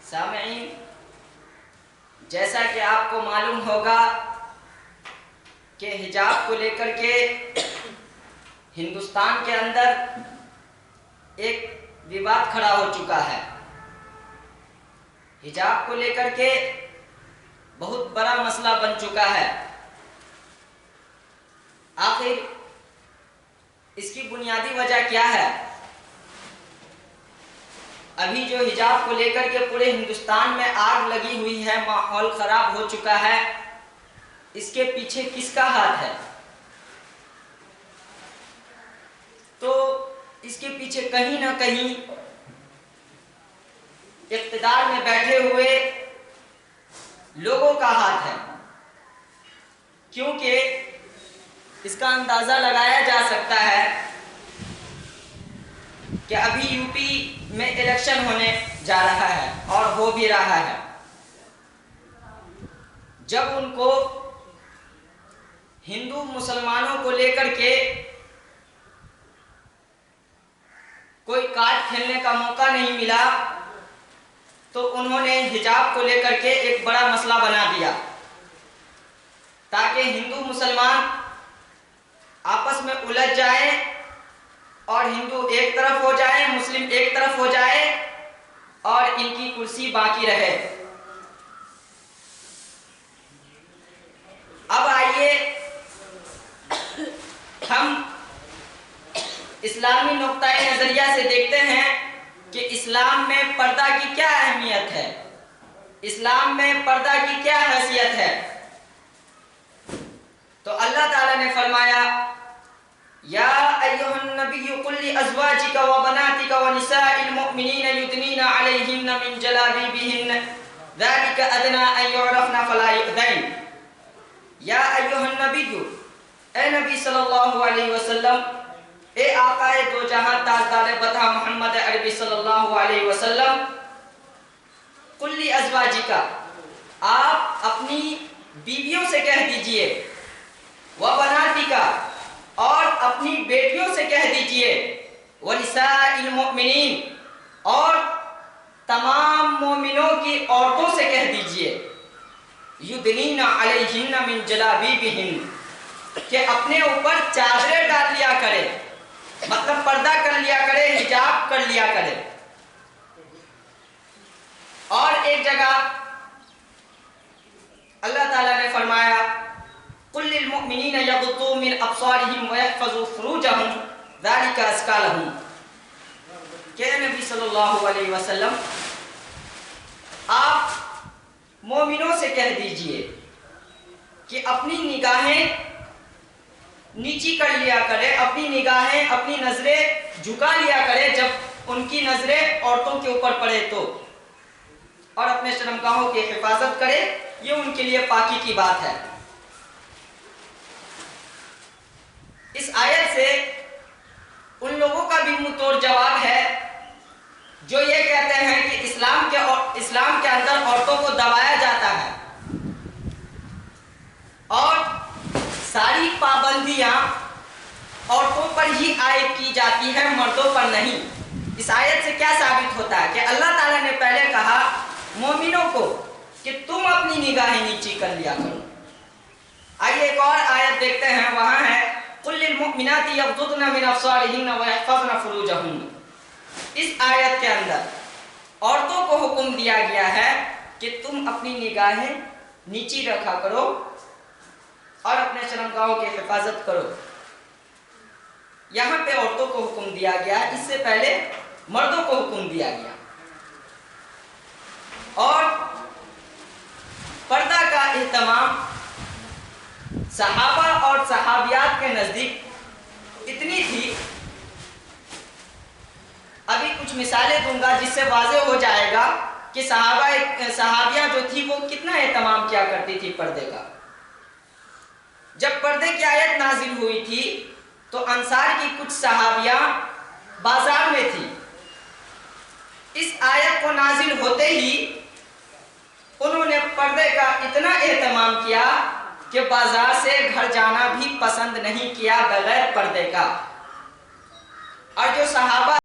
سامعین، جیسا کہ آپ کو معلوم ہوگا کہ حجاب کو لے کر کے ہندوستان کے اندر ایک وواد کھڑا ہو چکا ہے۔ حجاب کو لے کر کے بہت بڑا مسئلہ بن چکا ہے۔ آخر اس کی بنیادی وجہ کیا ہے؟ ابھی جو حجاب کو لے کر کے پورے ہندوستان میں آگ لگی ہوئی ہے، ماحول خراب ہو چکا ہے، اس کے پیچھے کس کا ہاتھ ہے؟ تو اس کے پیچھے کہیں نہ کہیں اقتدار میں بیٹھے ہوئے لوگوں کا ہاتھ ہے، کیونکہ اس کا اندازہ لگایا جا سکتا ہے کہ ابھی یو پی میں الیکشن ہونے جا رہا ہے اور ہو بھی رہا ہے۔ جب ان کو ہندو مسلمانوں کو لے کر کے کوئی کارڈ کھیلنے کا موقع نہیں ملا تو انہوں نے حجاب کو لے کر کے ایک بڑا مسئلہ بنا دیا، تاکہ ہندو مسلمان آپس میں الجھ جائیں اور ہندو ایک طرف ہو جائے، مسلم ایک طرف ہو جائے اور ان کی کرسی باقی رہے۔ اب آئیے ہم اسلامی نقطۂ نظریہ سے دیکھتے ہیں کہ اسلام میں پردہ کی کیا اہمیت ہے، اسلام میں پردہ کی کیا حیثیت ہے۔ تو اللہ تعالیٰ نے فرمایا، یا ایھا النبی قل لازواجک وبناتک ونساء المؤمنین یدنین علیہن من جلابیبہن ذلک ادنی ان یعرفن فلا یؤذین۔ یا ایھا النبی، اے نبی صلی اللہ علیہ وسلم، اے آقا دو جہاں تاجدار بطح محمد عربی صلی اللہ علیہ وسلم، قل لازواجک، آپ اپنی بیویوں سے کہہ دیجئے، وبناتک، اور اپنی بیٹیوں سے کہہ دیجئے، ونساء المؤمنین، اور تمام مومنوں کی عورتوں سے کہہ دیجئے، یدنین علیہن من جلابیبہن، کہ اپنے اوپر چادریں ڈال لیا کرے، مطلب پردہ کر لیا کرے، حجاب کر لیا کرے۔ اور ایک جگہ اللہ تعالیٰ نے فرمایا، قل للمؤمنین یغضوا من ابصارہم ویحفظوا فروجہم ذلک ازکی لہم، کہ نبی صلی اللہ علیہ وسلم آپ مومنوں سے کہہ دیجئے کہ اپنی نگاہیں نیچی کر لیا کرے، اپنی نگاہیں، اپنی نظریں جھکا لیا کرے جب ان کی نظریں عورتوں کے اوپر پڑے تو، اور اپنے شرمگاہوں کی حفاظت کرے، یہ ان کے لیے پاکی کی بات ہے۔ اس آیت سے ان لوگوں کا بھی منہ توڑ جواب ہے جو یہ کہتے ہیں کہ اسلام کے اندر عورتوں کو دبایا جاتا ہے اور ساری پابندیاں عورتوں پر ہی عائد کی جاتی ہیں، مردوں پر نہیں۔ اس آیت سے کیا ثابت ہوتا ہے کہ اللہ تعالیٰ نے پہلے کہا مومنوں کو کہ تم اپنی نگاہیں نیچی کر لیا کرو۔ آئیے ایک اور آیت دیکھتے ہیں، وہاں ہے قل للمؤمنات یغضضن من ابصارہن ویحفظن فروجہن۔ اس آیت کے اندر عورتوں کو حکم دیا گیا ہے کہ تم اپنی نگاہیں نیچی رکھا کرو اور اپنے شرمگاہوں کی حفاظت کرو۔ یہاں پہ عورتوں کو حکم دیا گیا، اس سے پہلے مردوں کو حکم دیا گیا۔ اور پردہ کا اہتمام صحابہ اور صحابیات کے نزدیک اتنی تھی، ابھی کچھ مثالیں دوں گا جس سے واضح ہو جائے گا کہ صحابیہ جو تھی وہ کتنا اہتمام کیا کرتی تھی پردے کا۔ جب پردے کی آیت نازل ہوئی تھی تو انصار کی کچھ صحابیہ بازار میں تھی، اس آیت کو نازل ہوتے ہی انہوں نے پردے کا اتنا اہتمام کیا کہ بازار سے گھر جانا بھی پسند نہیں کیا بغیر پردے کا۔ اور جو صحابہ